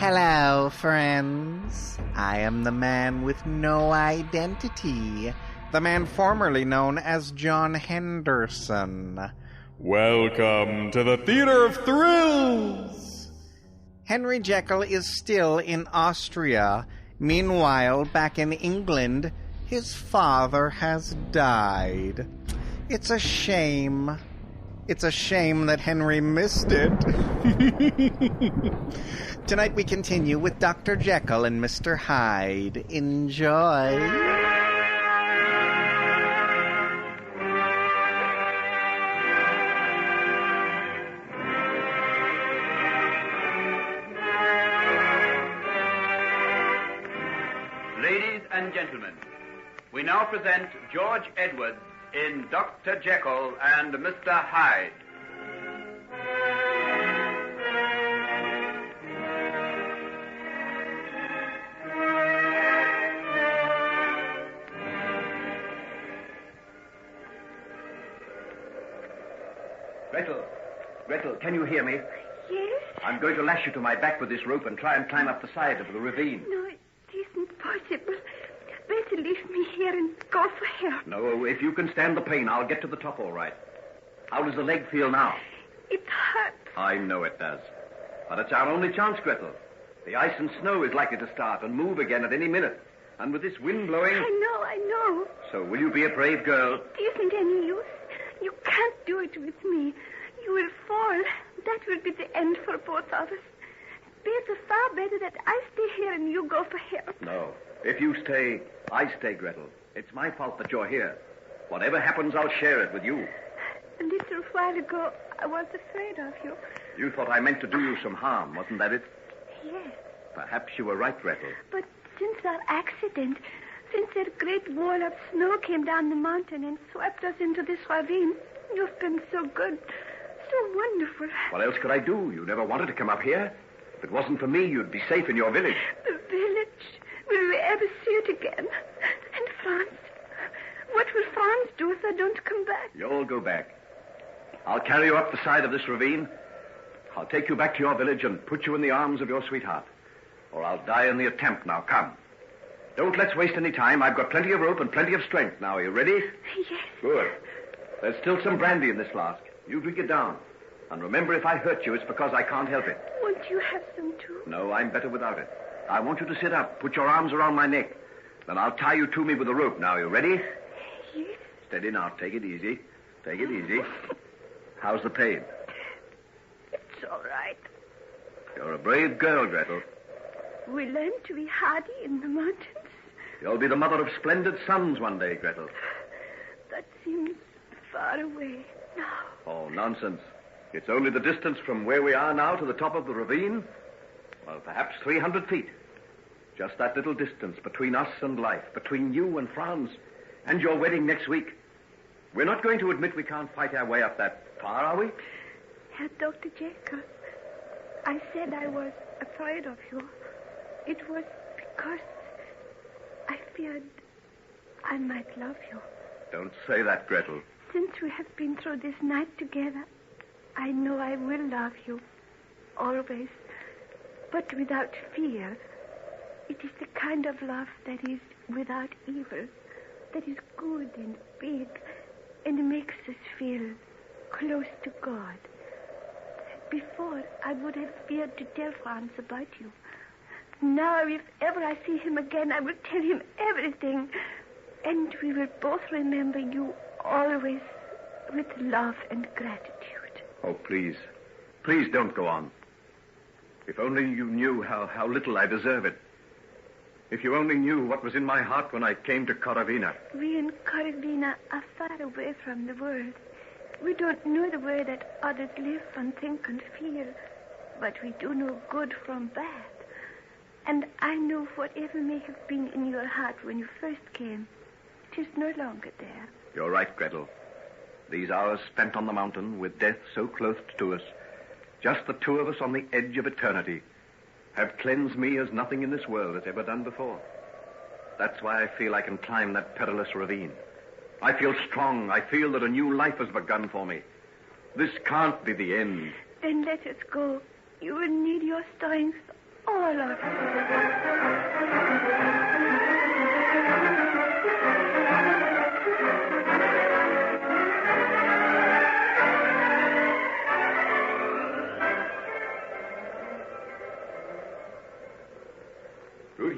Hello, friends. I am the man with no identity. The man formerly known as John Henderson. Welcome to the Theater of Thrills! Henry Jekyll is still in Austria. Meanwhile, back in England, his father has died. It's a shame. It's a shame that Henry missed it. Tonight we continue with Dr. Jekyll and Mr. Hyde. Enjoy. Ladies and gentlemen, we now present George Edwards in Dr. Jekyll and Mr. Hyde. Gretel, can you hear me? Yes? I'm going to lash you to my back with this rope and try and climb up the side of the ravine. No, it isn't possible. Better leave me here and go for help. No, if you can stand the pain, I'll get to the top all right. How does the leg feel now? It hurts. I know it does. But it's our only chance, Gretel. The ice and snow is likely to start and move again at any minute. And with this wind blowing... I know. So will you be a brave girl? It isn't any use. You can't do it with me. You will fall. That will be the end for both of us. Better, far better that I stay here and you go for help. No. If you stay, I stay, Gretel. It's my fault that you're here. Whatever happens, I'll share it with you. A little while ago, I was afraid of you. You thought I meant to do you some harm, wasn't that it? Yes. Perhaps you were right, Gretel. But since our accident, since that great wall of snow came down the mountain and swept us into this ravine, you've been so good, so wonderful. What else could I do? You never wanted to come up here. If it wasn't for me, you'd be safe in your village. The village? Will we ever see it again? And Franz? What will Franz do if I don't come back? You'll go back. I'll carry you up the side of this ravine. I'll take you back to your village and put you in the arms of your sweetheart. Or I'll die in the attempt. Now, come. Don't let's waste any time. I've got plenty of rope and plenty of strength. Now, are you ready? Yes. Good. There's still some brandy in this flask. You drink it down. And remember, if I hurt you, it's because I can't help it. Won't you have some, too? No, I'm better without it. I want you to sit up. Put your arms around my neck. Then I'll tie you to me with a rope. Now, you ready? Yes. Steady now. Take it easy. Take it easy. How's the pain? It's all right. You're a brave girl, Gretel. We learn to be hardy in the mountains. You'll be the mother of splendid sons one day, Gretel. That seems far away now. Oh, nonsense. It's only the distance from where we are now to the top of the ravine. Well, perhaps 300 feet. Just that little distance between us and life, between you and Franz, and your wedding next week. We're not going to admit we can't fight our way up that far, are we? Herr Dr. Jekyll, I said I was afraid of you. It was because I feared I might love you. Don't say that, Gretel. Since we have been through this night together, I know I will love you, always, but without fear. It is the kind of love that is without evil, that is good and big, and makes us feel close to God. Before, I would have feared to tell Franz about you. Now, if ever I see him again, I will tell him everything, and we will both remember you always with love and gratitude. Oh, please. Please don't go on. If only you knew how little I deserve it. If you only knew what was in my heart when I came to Korovina. We in Korovina are far away from the world. We don't know the way that others live and think and feel, but we do know good from bad. And I know whatever may have been in your heart when you first came, it is no longer there. You're right, Gretel. These hours spent on the mountain with death so close to us, just the two of us on the edge of eternity, have cleansed me as nothing in this world has ever done before. That's why I feel I can climb that perilous ravine. I feel strong. I feel that a new life has begun for me. This can't be the end. Then let us go. You will need your strength All of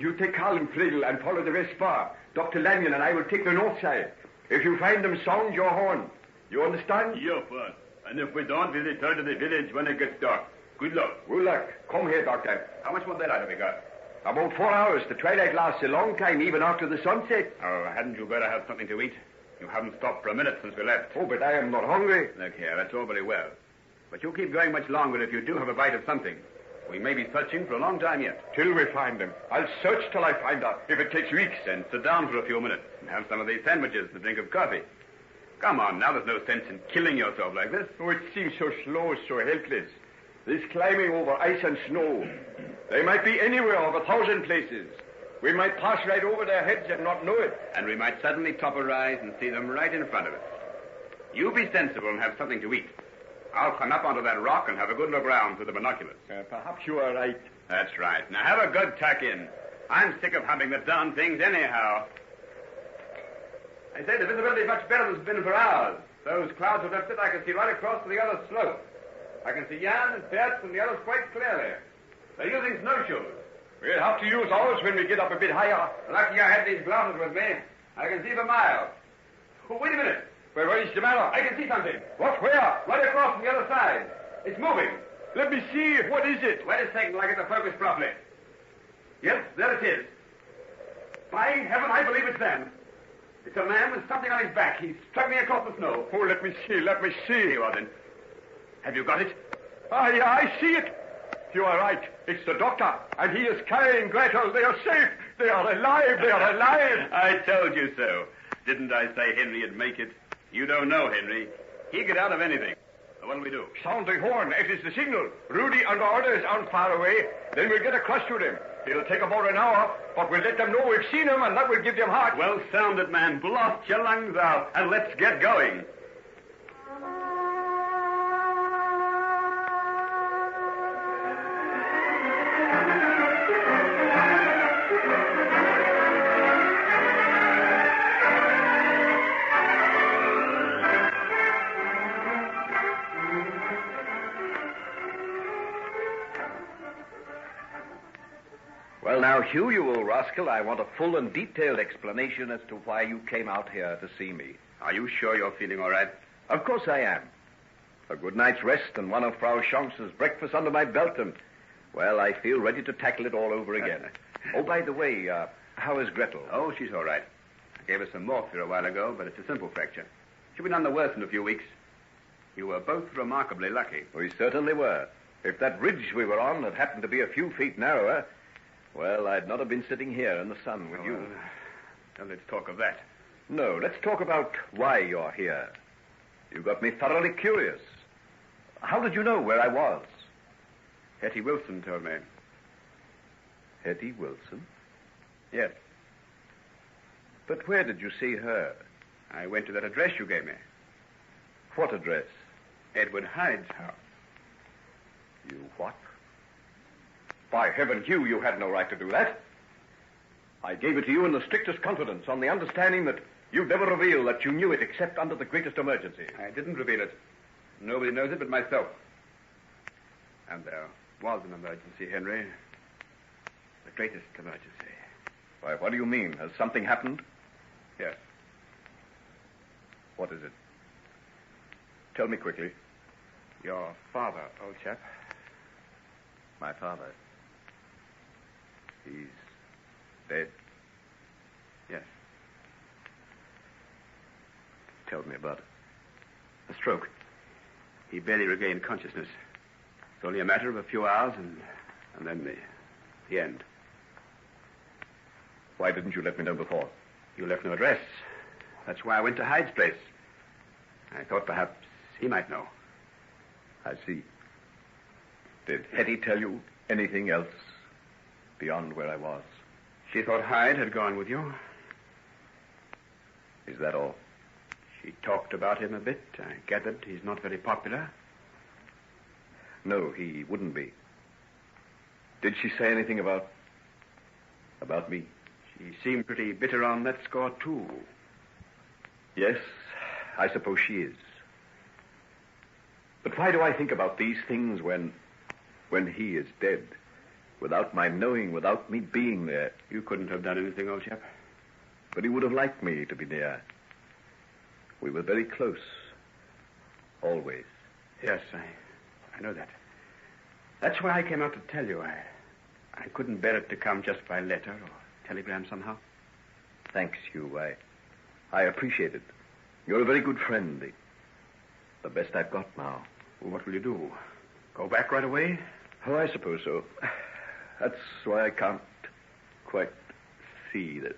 You take Carl and Friedel and follow the rest far. Dr. Lanyon and I will take the north side. If you find them, sound your horn. You understand? Yes, boss. And if we don't, we'll return to the village when it gets dark. Good luck. Good luck. Come here, Doctor. How much more daylight have we got? About 4 hours. The twilight lasts a long time, even after the sunset. Oh, hadn't you better have something to eat? You haven't stopped for a minute since we left. Oh, but I am not hungry. Look here, that's all very well. But you'll keep going much longer if you do have a bite of something. We may be searching for a long time yet. Till we find them. I'll search till I find out. If it takes weeks. Then sit down for a few minutes and have some of these sandwiches and a drink of coffee. Come on, now there's no sense in killing yourself like this. Oh, it seems so slow, so helpless. This climbing over ice and snow. They might be anywhere of 1,000 places. We might pass right over their heads and not know it. And we might suddenly top a rise and see them right in front of us. You be sensible and have something to eat. I'll climb up onto that rock and have a good look round through the binoculars. Perhaps you are right. That's right. Now have a good tuck in. I'm sick of humping the darn things anyhow. I say the visibility's much better than it's been for hours. Those clouds have lifted. I can see right across to the other slope. I can see Jan and Bert and the others quite clearly. They're using snowshoes. We'll have to use ours when we get up a bit higher. Lucky I had these glasses with me. I can see for miles. Oh, wait a minute. What is the matter? I can see something. What? Where? Right across from the other side. It's moving. Let me see. What is it? Wait a second till I get the focus properly. Yes, there it is. By heaven, I believe it's them. It's a man with something on his back. He's struggling across the snow. Oh, let me see. Let me see. Here you are, then. Have you got it? Yeah, I see it. You are right. It's the doctor, and he is carrying Gretel. They are safe. They are alive. They are alive. I told you so. Didn't I say Henry'd make it? You don't know Henry. He'd get out of anything. What'll we do? Sound the horn. It is the signal. Rudy and the others aren't far away. Then we'll get across to them. It'll take about an hour, but we'll let them know we've seen them, and that will give them heart. Well, sound it, man. Blast your lungs out, and let's get going. Well, now, Hugh, you old rascal, I want a full and detailed explanation as to why you came out here to see me. Are you sure you're feeling all right? Of course I am. A good night's rest and one of Frau Schonks's breakfast under my belt, and, well, I feel ready to tackle it all over again. Oh, by the way, how is Gretel? Oh, she's all right. I gave her some morphia a while ago, but it's a simple fracture. She'll be none the worse in a few weeks. You were both remarkably lucky. We certainly were. If that ridge we were on had happened to be a few feet narrower, well, I'd not have been sitting here in the sun with you. Well, let's talk of that. No, let's talk about why you're here. You got me thoroughly curious. How did you know where I was? Hetty Wilson told me. Hetty Wilson? Yes. But where did you see her? I went to that address you gave me. What address? Edward Hyde's house. You what? By heaven, Hugh, you had no right to do that. I gave it to you in the strictest confidence, on the understanding that you'd never reveal that you knew it except under the greatest emergency. I didn't reveal it. Nobody knows it but myself. And there was an emergency, Henry. The greatest emergency. Why, what do you mean? Has something happened? Yes. What is it? Tell me quickly. Your father, old chap. My father. He's dead. Yes. Tell me about it. A stroke. He barely regained consciousness. It's only a matter of a few hours, and then the end. Why didn't you let me know before? You left no address. That's why I went to Hyde's place. I thought perhaps he might know. I see. Did Hetty tell you anything else beyond where I was? She thought Hyde had gone with you. Is that all? She talked about him a bit. I gathered he's not very popular. No, he wouldn't be. Did she say anything about me? She seemed pretty bitter on that score, too. Yes, I suppose she is. But why do I think about these things when he is dead? Without my knowing, without me being there. You couldn't have done anything, old chap. But he would have liked me to be near. We were very close. Always. Yes, I know that. That's why I came out to tell you. I couldn't bear it to come just by letter or telegram somehow. Thanks, Hugh. I appreciate it. You're a very good friend. The best I've got now. Well, what will you do? Go back right away? Oh, I suppose so. That's why I can't quite see that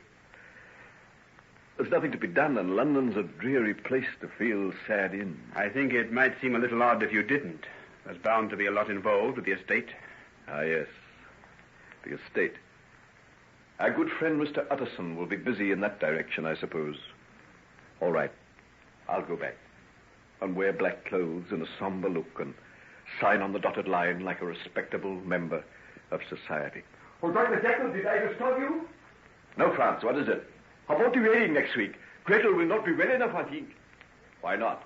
there's nothing to be done, and London's a dreary place to feel sad in. I think it might seem a little odd if you didn't. There's bound to be a lot involved with the estate. Ah, yes. The estate. Our good friend Mr. Utterson will be busy in that direction, I suppose. All right. I'll go back and wear black clothes and a somber look and sign on the dotted line like a respectable member of society. Oh, Dr. Jekyll, did I disturb you? No, Franz, what is it? How about the wedding next week? Gretel will not be well enough, I think. Why not?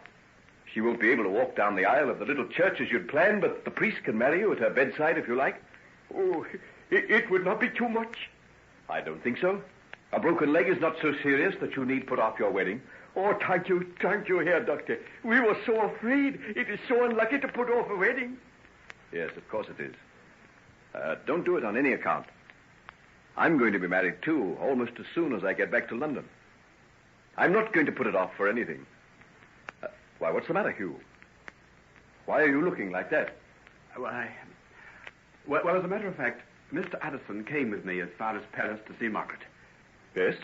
She won't be able to walk down the aisle of the little church as you'd planned, but the priest can marry you at her bedside if you like. Oh, it would not be too much. I don't think so. A broken leg is not so serious that you need put off your wedding. Oh, thank you, Herr Doctor. We were so afraid. It is so unlucky to put off a wedding. Yes, of course it is. Don't do it on any account. I'm going to be married, too, almost as soon as I get back to London. I'm not going to put it off for anything. Why, what's the matter, Hugh? Why are you looking like that? Well, as a matter of fact, Mr. Addison came with me as far as Paris to see Margaret. Yes?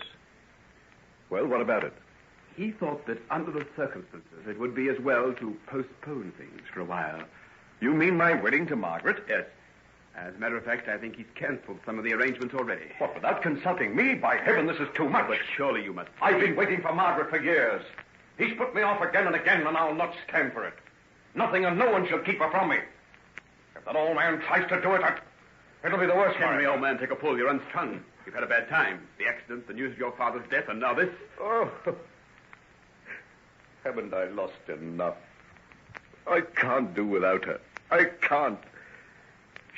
Well, what about it? He thought that under the circumstances it would be as well to postpone things for a while. You mean my wedding to Margaret? Yes. As a matter of fact, I think he's cancelled some of the arrangements already. What, without consulting me? By heaven, this is too much. But surely you must... I've been waiting for Margaret for years. He's put me off again and again, and I'll not stand for it. Nothing and no one shall keep her from me. If that old man tries to do it, it'll be the worst for Henry, him. old man, take a pull. You're unstrung. You've had a bad time. The accident, the news of your father's death, and now this. Oh, haven't I lost enough? I can't do without her. I can't.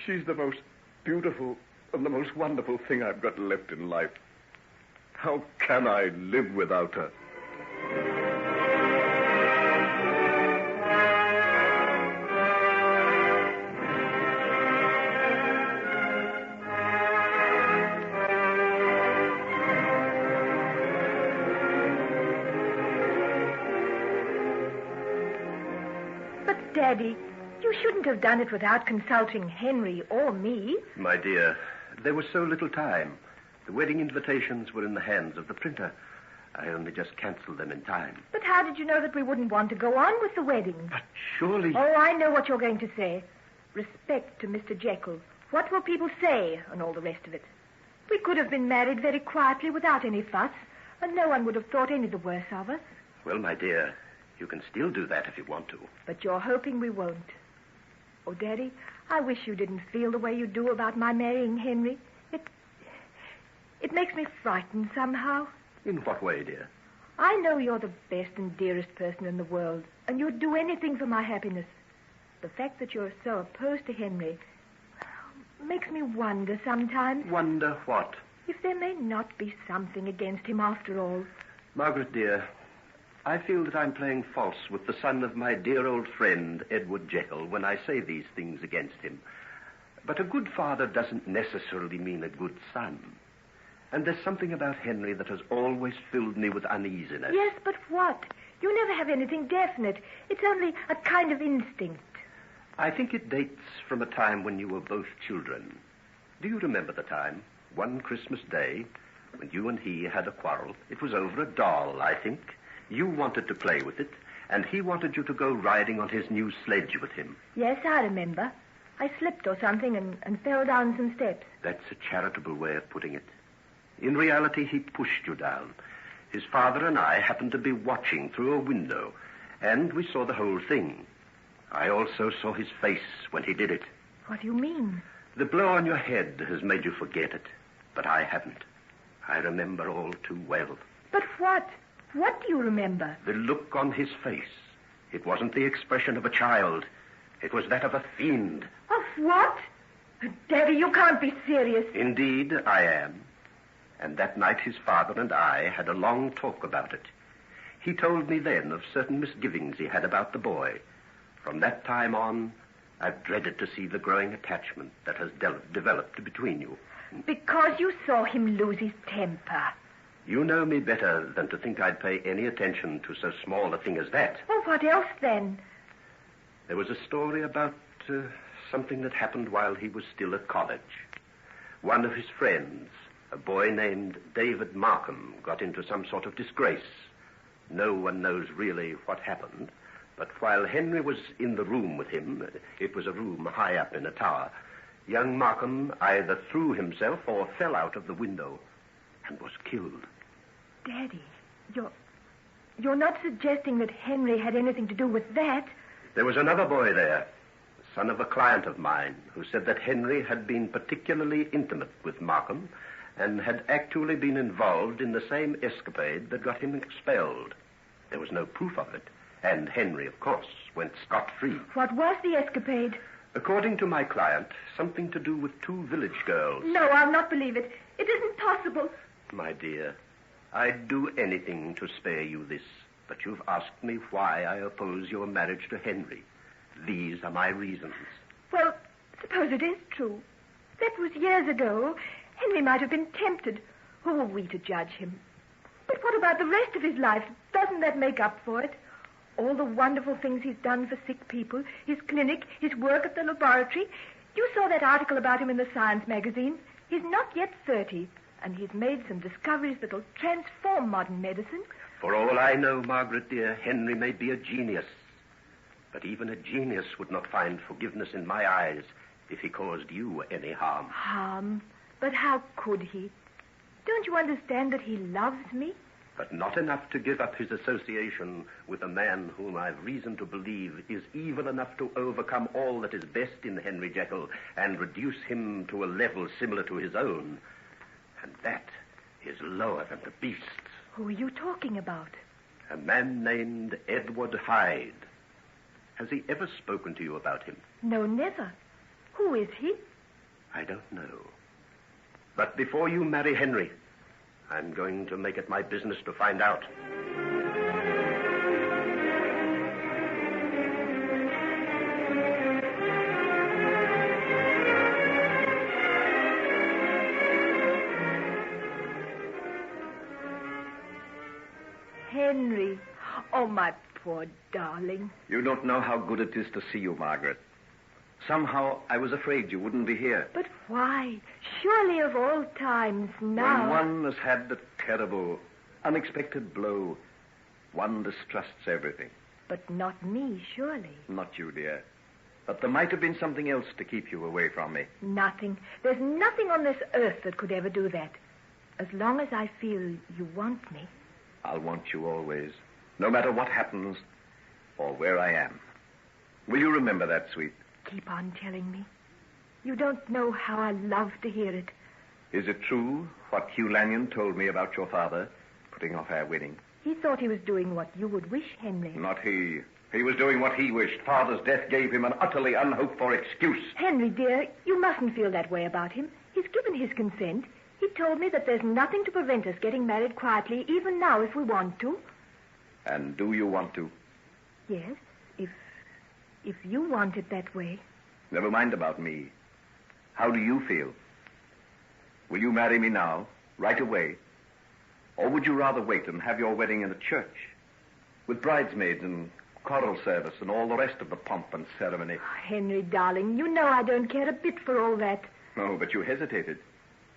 She's the most beautiful and the most wonderful thing I've got left in life. How can I live without her? But, Daddy, you shouldn't have done it without consulting Henry or me. My dear, there was so little time. The wedding invitations were in the hands of the printer. I only just cancelled them in time. But how did you know that we wouldn't want to go on with the wedding? But surely... Oh, I know what you're going to say. Respect to Mr. Jekyll. What will people say, and all the rest of it. We could have been married very quietly without any fuss, and no one would have thought any the worse of us. Well, my dear, you can still do that if you want to. But you're hoping we won't. Oh, Daddy, I wish you didn't feel the way you do about my marrying Henry. It makes me frightened somehow. In what way, dear? I know you're the best and dearest person in the world, and you'd do anything for my happiness. The fact that you're so opposed to Henry makes me wonder sometimes. Wonder what? If there may not be something against him after all. Margaret, dear, I feel that I'm playing false with the son of my dear old friend, Edward Jekyll, when I say these things against him. But a good father doesn't necessarily mean a good son. And there's something about Henry that has always filled me with uneasiness. Yes, but what? You never have anything definite. It's only a kind of instinct. I think it dates from a time when you were both children. Do you remember the time? One Christmas day, when you and he had a quarrel. It was over a doll, I think. You wanted to play with it, and he wanted you to go riding on his new sledge with him. Yes, I remember. I slipped or something and fell down some steps. That's a charitable way of putting it. In reality, he pushed you down. His father and I happened to be watching through a window, and we saw the whole thing. I also saw his face when he did it. What do you mean? The blow on your head has made you forget it, but I haven't. I remember all too well. But what? What do you remember? The look on his face. It wasn't the expression of a child. It was that of a fiend. Of what? Daddy, you can't be serious. Indeed, I am. And that night his father and I had a long talk about it. He told me then of certain misgivings he had about the boy. From that time on, I've dreaded to see the growing attachment that has developed between you. Because you saw him lose his temper. You know me better than to think I'd pay any attention to so small a thing as that. Well, what else then? There was a story about something that happened while he was still at college. One of his friends, a boy named David Markham, got into some sort of disgrace. No one knows really what happened, but while Henry was in the room with him, it was a room high up in a tower, young Markham either threw himself or fell out of the window and was killed. Daddy, you're not suggesting that Henry had anything to do with that? There was another boy there, son of a client of mine, who said that Henry had been particularly intimate with Markham and had actually been involved in the same escapade that got him expelled. There was no proof of it, and Henry, of course, went scot-free. What was the escapade? According to my client, something to do with two village girls. No, I'll not believe it. It isn't possible. My dear, I'd do anything to spare you this, but you've asked me why I oppose your marriage to Henry. These are my reasons. Well, suppose it is true. That was years ago. Henry might have been tempted. Who are we to judge him? But what about the rest of his life? Doesn't that make up for it? All the wonderful things he's done for sick people, his clinic, his work at the laboratory. You saw that article about him in the Science magazine. He's not yet 30, and he's made some discoveries that'll transform modern medicine. For all I know, Margaret, dear, Henry may be a genius. But even a genius would not find forgiveness in my eyes if he caused you any harm. Harm? But how could he? Don't you understand that he loves me? But not enough to give up his association with a man whom I've reason to believe is evil enough to overcome all that is best in Henry Jekyll and reduce him to a level similar to his own. And that is lower than the beast. Who are you talking about? A man named Edward Hyde. Has he ever spoken to you about him? No, never. Who is he? I don't know. But before you marry Henry, I'm going to make it my business to find out. Henry. Oh, my poor darling. You don't know how good it is to see you, Margaret. Somehow I was afraid you wouldn't be here. But why? Surely of all times now... When one has had a terrible, unexpected blow, one distrusts everything. But not me, surely. Not you, dear. But there might have been something else to keep you away from me. Nothing. There's nothing on this earth that could ever do that. As long as I feel you want me. I'll want you always, no matter what happens or where I am. Will you remember that, sweet? Keep on telling me. You don't know how I love to hear it. Is it true what Hugh Lanyon told me about your father putting off our wedding? He thought he was doing what you would wish, Henry. Not he. He was doing what he wished. Father's death gave him an utterly unhoped-for excuse. Henry, dear, you mustn't feel that way about him. He's given his consent. He told me that there's nothing to prevent us getting married quietly, even now, if we want to. And do you want to? Yes, if you want it that way. Never mind about me. How do you feel? Will you marry me now, right away? Or would you rather wait and have your wedding in a church, with bridesmaids and choral service and all the rest of the pomp and ceremony? Oh, Henry, darling, you know I don't care a bit for all that. No, but you hesitated.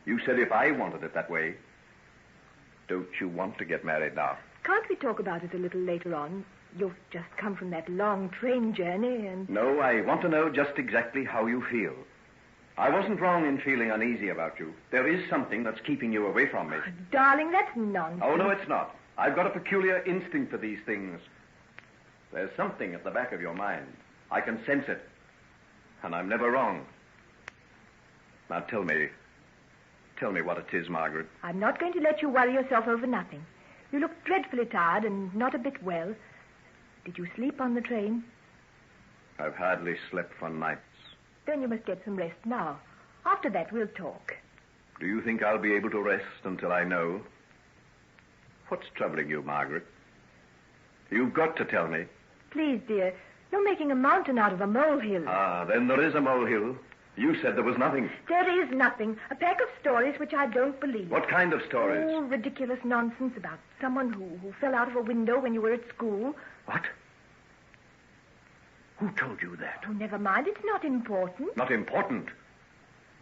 You said if I wanted it that way. Don't you want to get married now? Can't we talk about it a little later on? You've just come from that long train journey and... No, I want to know just exactly how you feel. I wasn't wrong in feeling uneasy about you. There is something that's keeping you away from me. Oh, darling, that's nonsense. Oh, no, it's not. I've got a peculiar instinct for these things. There's something at the back of your mind. I can sense it. And I'm never wrong. Now tell me what it is, Margaret. I'm not going to let you worry yourself over nothing. You look dreadfully tired and not a bit well. Did you sleep on the train? I've hardly slept for nights. Then you must get some rest now. After that, we'll talk. Do you think I'll be able to rest until I know? What's troubling you, Margaret? You've got to tell me. Please, dear, you're making a mountain out of a molehill. Ah, then there is a molehill. You said there was nothing. There is nothing. A pack of stories which I don't believe. What kind of stories? Oh, ridiculous nonsense about someone who fell out of a window when you were at school. What? Who told you that? Oh, never mind. It's not important. Not important?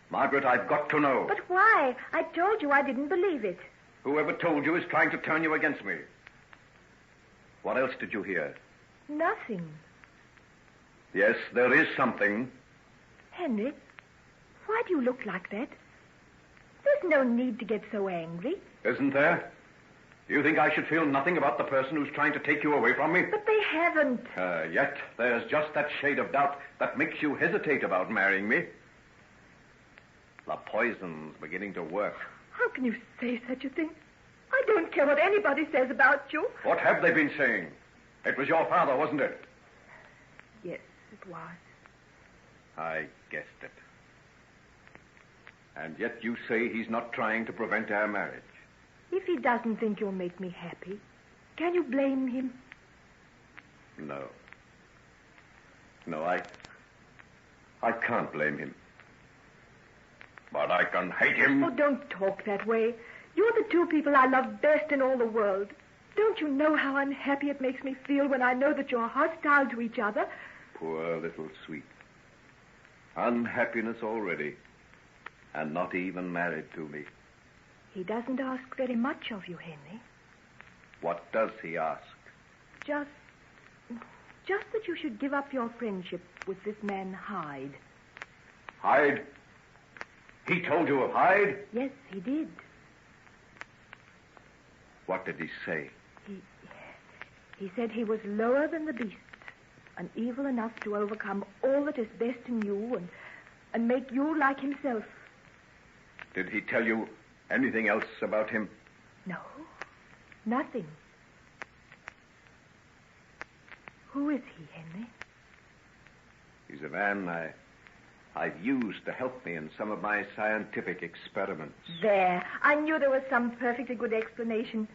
Margaret, I've got to know. But why? I told you I didn't believe it. Whoever told you is trying to turn you against me. What else did you hear? Nothing. Yes, there is something. Henry, why do you look like that? There's no need to get so angry. Isn't there? You think I should feel nothing about the person who's trying to take you away from me? But they haven't. Yet there's just that shade of doubt that makes you hesitate about marrying me. The poison's beginning to work. How can you say such a thing? I don't care what anybody says about you. What have they been saying? It was your father, wasn't it? Yes, it was. I guessed it. And yet you say he's not trying to prevent our marriage. If he doesn't think you'll make me happy, can you blame him? No. No, I can't blame him. But I can hate him. Oh, don't talk that way. You're the two people I love best in all the world. Don't you know how unhappy it makes me feel when I know that you're hostile to each other? Poor little sweet. Unhappiness already. And not even married to me. He doesn't ask very much of you, Henry. What does he ask? Just that you should give up your friendship with this man, Hyde. Hyde? He told you of Hyde? Yes, he did. What did he say? He said he was lower than the beasts, and evil enough to overcome all that is best in you and make you like himself. Did he tell you anything else about him? No, nothing. Who is he, Henry? He's a man I've used to help me in some of my scientific experiments. There. I knew there was some perfectly good explanation.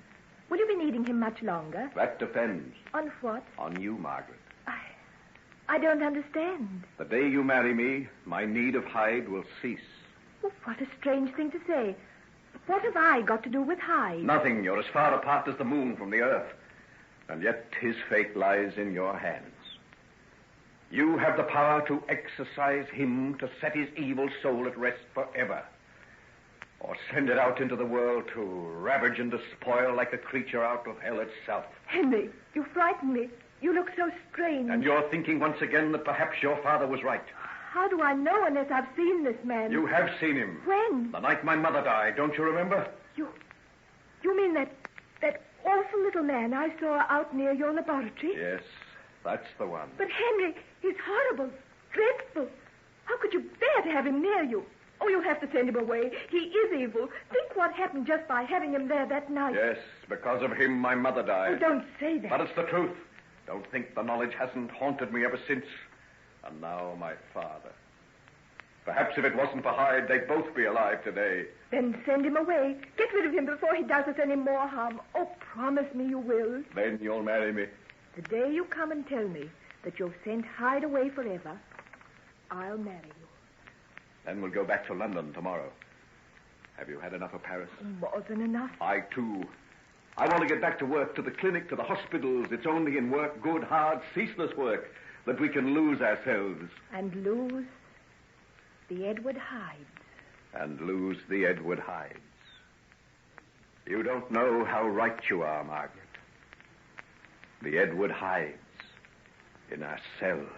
Will you be needing him much longer? That depends. On what? On you, Margaret. I don't understand. The day you marry me, my need of Hyde will cease. Well, what a strange thing to say. What have I got to do with Hyde? Nothing. You're as far apart as the moon from the earth. And yet his fate lies in your hands. You have the power to exorcise him, to set his evil soul at rest forever. Or send it out into the world to ravage and despoil like a creature out of hell itself. Henry, you frighten me. You look so strange. And you're thinking once again that perhaps your father was right. How do I know unless I've seen this man? You have seen him. When? The night my mother died, don't you remember? You mean that awful little man I saw out near your laboratory? Yes, that's the one. But Henry, he's horrible, dreadful. How could you bear to have him near you? Oh, you'll have to send him away. He is evil. Think what happened just by having him there that night. Yes, because of him my mother died. Oh, don't say that. But it's the truth. Don't think the knowledge hasn't haunted me ever since. And now my father. Perhaps if it wasn't for Hyde, they'd both be alive today. Then send him away. Get rid of him before he does us any more harm. Oh, promise me you will. Then you'll marry me. The day you come and tell me that you've sent Hyde away forever, I'll marry you. Then we'll go back to London tomorrow. Have you had enough of Paris? More than enough. I, too. I want to get back to work, to the clinic, to the hospitals. It's only in work, good, hard, ceaseless work, that we can lose ourselves. And lose the Edward Hydes. And lose the Edward Hydes. You don't know how right you are, Margaret. The Edward Hydes in ourselves.